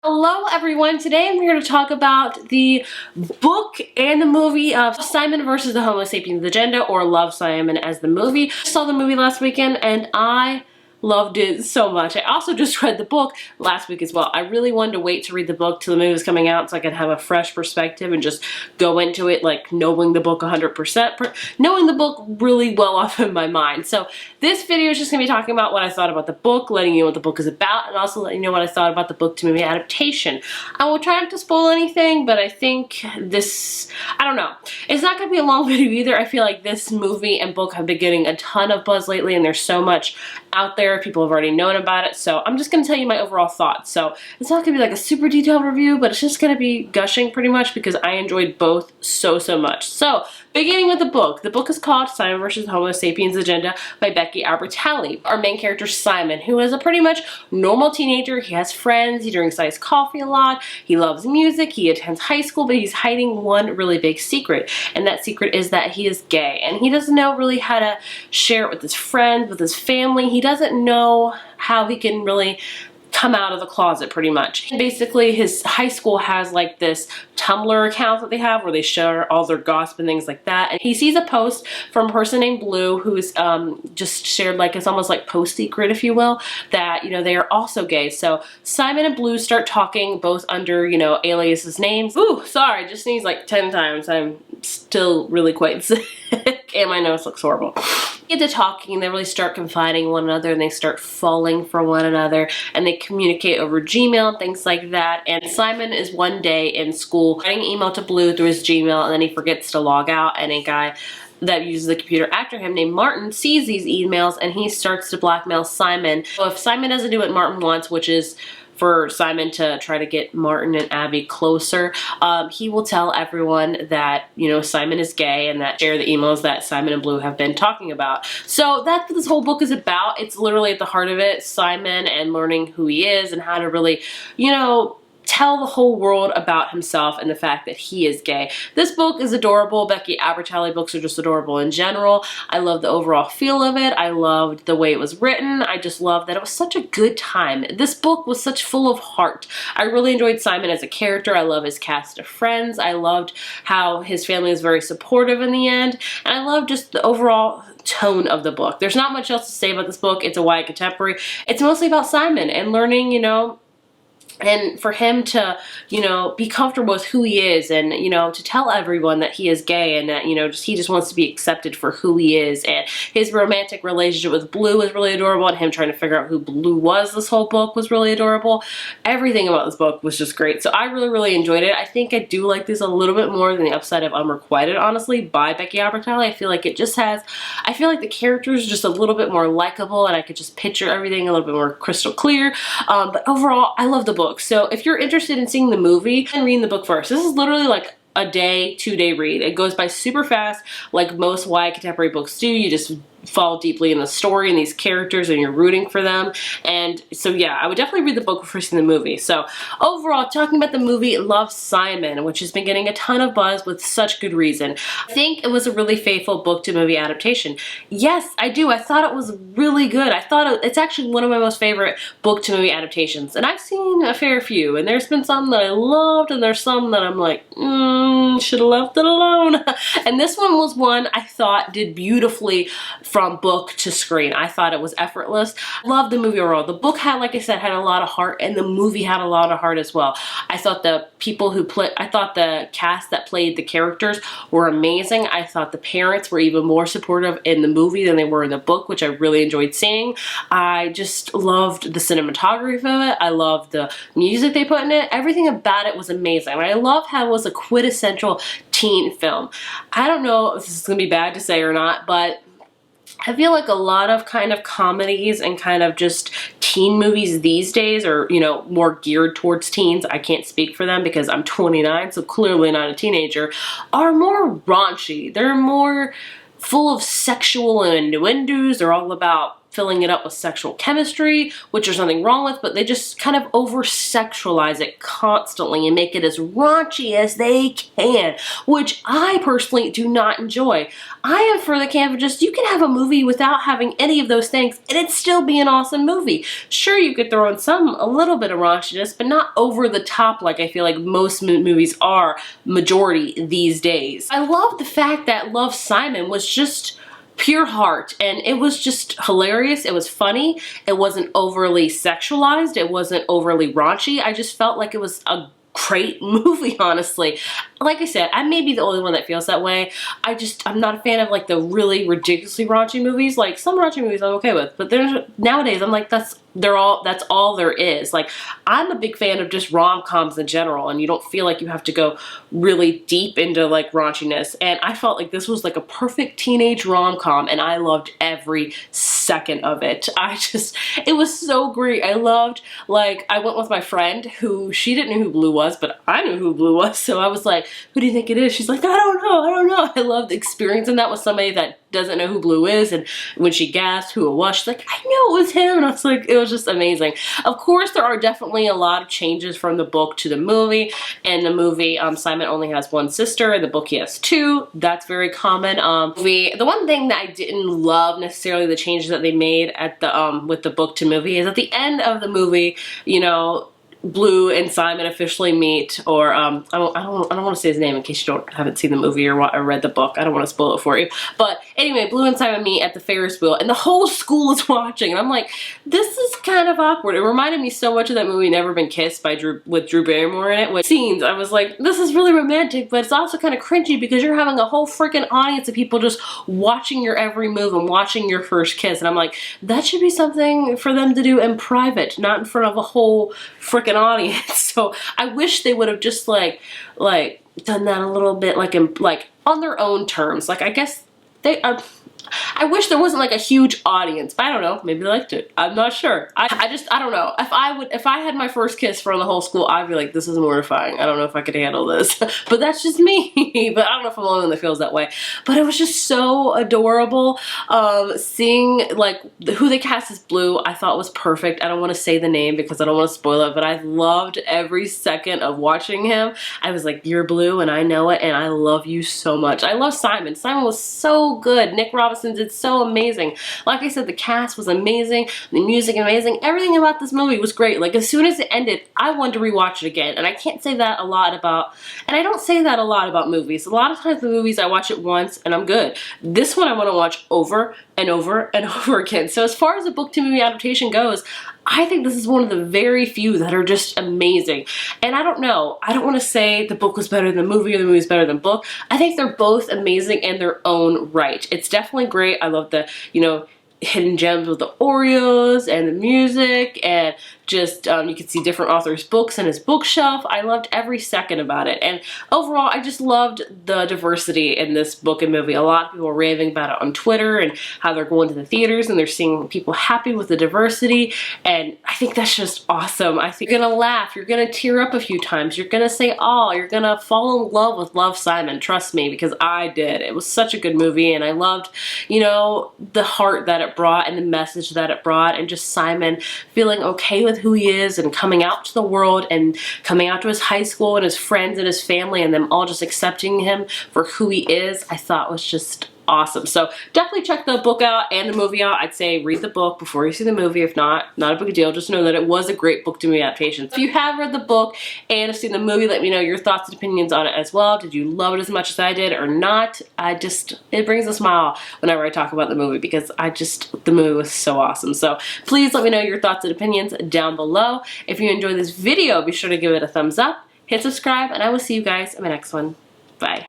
Hello everyone, today I'm here to talk about the book and the movie of Simon versus the Homo Sapiens Agenda, or Love, Simon as the movie. I saw the movie last weekend and I loved it so much. I also just read the book last week as well. I really wanted to wait to read the book till the movie was coming out so I could have a fresh perspective and just go into it like knowing the book 100%, knowing the book really well off in my mind. So this video is just going to be talking about what I thought about the book, letting you know what the book is about, and also letting you know what I thought about the book to movie adaptation. I will try not to spoil anything, but I think this, I don't know. It's not going to be a long video either. I feel like this movie and book have been getting a ton of buzz lately and there's so much out there. People have already known about it, so I'm just going to tell you my overall thoughts. So it's not going to be like a super detailed review, but it's just going to be gushing pretty much because I enjoyed both so much. So beginning with the book. The book is called Simon vs. Homo Sapiens Agenda by Becky Albertalli. Our main character Simon, who is a pretty much normal teenager. He has friends, he drinks iced coffee a lot, he loves music, he attends high school, but he's hiding one really big secret, and that secret is that he is gay, and he doesn't know really how to share it with his friends, with his family. He doesn't know how he can really come out of the closet pretty much. Basically, his high school has like this Tumblr account that they have where they share all their gossip and things like that. And he sees a post from a person named Blue who's just shared, like, it's almost like post secret, if you will, that, you know, they are also gay. So Simon and Blue start talking both under, you know, aliases names. Ooh, sorry, I just sneezed like 10 times. I'm still really quite sick and my nose looks horrible. They get to talking and they really start confiding one another and they start falling for one another and they communicate over Gmail and things like that. And Simon is one day in school writing an email to Blue through his Gmail, and then he forgets to log out, and a guy that uses the computer after him named Martin sees these emails and he starts to blackmail Simon. So if Simon doesn't do what Martin wants, which is for Simon to try to get Martin and Abby closer, he will tell everyone that, you know, Simon is gay and that share the emails that Simon and Blue have been talking about. So that's what this whole book is about. It's literally at the heart of it, Simon and learning who he is and how to really, you know, tell the whole world about himself and the fact that he is gay. This book is adorable. Becky Albertalli books are just adorable in general. I love the overall feel of it. I loved the way it was written. I just loved that it was such a good time. This book was such full of heart. I really enjoyed Simon as a character. I love his cast of friends. I loved how his family is very supportive in the end. And I love just the overall tone of the book. There's not much else to say about this book. It's a YA contemporary. It's mostly about Simon and learning, you know, and for him to, you know, be comfortable with who he is and, you know, to tell everyone that he is gay and that, you know, he just wants to be accepted for who he is. And his romantic relationship with Blue was really adorable, and him trying to figure out who Blue was this whole book was really adorable. Everything about this book was just great. So I really enjoyed it. I think I do like this a little bit more than The Upside of Unrequited, honestly, by Becky Albertalli. I feel like it just has, I feel like the characters are just a little bit more likable and I could just picture everything a little bit more crystal clear. But overall, I love the book. So if you're interested in seeing the movie, then reading the book first. This is literally like a day, 2-day read. It goes by super fast, like most YA contemporary books do. You just fall deeply in the story and these characters and you're rooting for them. And so yeah, I would definitely read the book before seeing the movie. So overall, talking about the movie Love, Simon, which has been getting a ton of buzz with such good reason. I think it was a really faithful book to movie adaptation. Yes, I do. I thought it was really good. I thought it's actually one of my most favorite book to movie adaptations. And I've seen a fair few, and there's been some that I loved and there's some that I'm like, should have left it alone. And this one was one I thought did beautifully from book to screen. I thought it was effortless. Loved the movie overall. The book had, like I said, had a lot of heart, and the movie had a lot of heart as well. I thought the people who I thought the cast that played the characters were amazing. I thought the parents were even more supportive in the movie than they were in the book, which I really enjoyed seeing. I just loved the cinematography of it. I loved the music they put in it. Everything about it was amazing. And I love how it was a quintessential teen film. I don't know if this is gonna be bad to say or not, but I feel like a lot of kind of comedies and kind of just teen movies these days are, you know, more geared towards teens. I can't speak for them because I'm 29, so clearly not a teenager, are more raunchy. They're more full of sexual innuendos. They're all about filling it up with sexual chemistry, which there's nothing wrong with, but they just kind of over-sexualize it constantly and make it as raunchy as they can, which I personally do not enjoy. I am for the camp of just, you can have a movie without having any of those things and it'd still be an awesome movie. Sure, you could throw in a little bit of raunchiness, but not over the top like I feel like most movies are majority these days. I love the fact that Love, Simon was just pure heart, and it was just hilarious. It was funny. It wasn't overly sexualized. It wasn't overly raunchy. I just felt like it was a great movie, honestly. Like I said, I may be the only one that feels that way. I'm not a fan of like the really ridiculously raunchy movies. Like some raunchy movies I'm okay with, but nowadays I'm like, that's all there is. Like, I'm a big fan of just rom-coms in general, and you don't feel like you have to go really deep into like raunchiness. And I felt like this was like a perfect teenage rom-com, and I loved every second of it. It was so great. I loved, like, I went with my friend who, she didn't know who Blue was, but I knew who Blue was, so I was like, who do you think it is? She's like, I don't know. I loved experiencing that with somebody that doesn't know who Blue is, and when she gasped who it was, she's like, I knew it was him, and I was like, it was just amazing. Of course, there are definitely a lot of changes from the book to the movie. In the movie, Simon only has one sister. In the book, he has two. That's very common. The one thing that I didn't love necessarily the changes that they made at the with the book to movie is at the end of the movie, you know, Blue and Simon officially meet, or I don't want to say his name in case you haven't seen the movie or read the book. I don't want to spoil it for you. But anyway, Blue and Simon meet at the Ferris wheel, and the whole school is watching. And I'm like, this is kind of awkward. It reminded me so much of that movie Never Been Kissed with Drew Barrymore in it. With scenes, I was like, this is really romantic, but it's also kind of cringy because you're having a whole freaking audience of people just watching your every move and watching your first kiss. And I'm like, that should be something for them to do in private, not in front of a whole freaking audience. So I wish they would have just like done that a little bit like on their own terms. Like, I guess they I wish there wasn't like a huge audience, but I don't know, maybe they liked it. I'm not sure. I don't know. If I had my first kiss from the whole school, I'd be like, this is mortifying. I don't know if I could handle this. But that's just me. But I don't know if I'm the only one that feels that way. But it was just so adorable. Seeing like who they cast as Blue, I thought was perfect. I don't want to say the name because I don't want to spoil it, but I loved every second of watching him. I was like, you're Blue and I know it, and I love you so much. I love Simon. Simon was so good. Nick Robinson did so amazing. Like I said, the cast was amazing, the music amazing, everything about this movie was great. Like, as soon as it ended, I wanted to rewatch it again, and I can't say that a lot about, and I don't say that a lot about movies. A lot of times the movies I watch it once and I'm good. This one I want to watch over and over and over again. So as far as a book to movie adaptation goes, I think this is one of the very few that are just amazing. And I don't know, I don't want to say the book was better than the movie or the movie is better than the book. I think they're both amazing in their own right. It's definitely great. I love the, you know, hidden gems with the Oreos and the music, and just you can see different authors' books in his bookshelf. I loved every second about it, and overall I just loved the diversity in this book and movie. A lot of people were raving about it on Twitter and how they're going to the theaters and they're seeing people happy with the diversity, and I think that's just awesome. I think you're gonna laugh, you're gonna tear up a few times, you're gonna say oh, you're gonna fall in love with Love, Simon, trust me, because I did. It was such a good movie, and I loved, you know, the heart that it brought and the message that it brought, and just Simon feeling okay with who he is and coming out to the world and coming out to his high school and his friends and his family and them all just accepting him for who he is, I thought was just awesome. So definitely check the book out and the movie out. I'd say read the book before you see the movie. If not a big deal. Just know that it was a great book to movie adaptation. If you have read the book and have seen the movie, let me know your thoughts and opinions on it as well. Did you love it as much as I did or not? It brings a smile whenever I talk about the movie because the movie was so awesome. So please let me know your thoughts and opinions down below. If you enjoyed this video, be sure to give it a thumbs up, hit subscribe, and I will see you guys in my next one. Bye.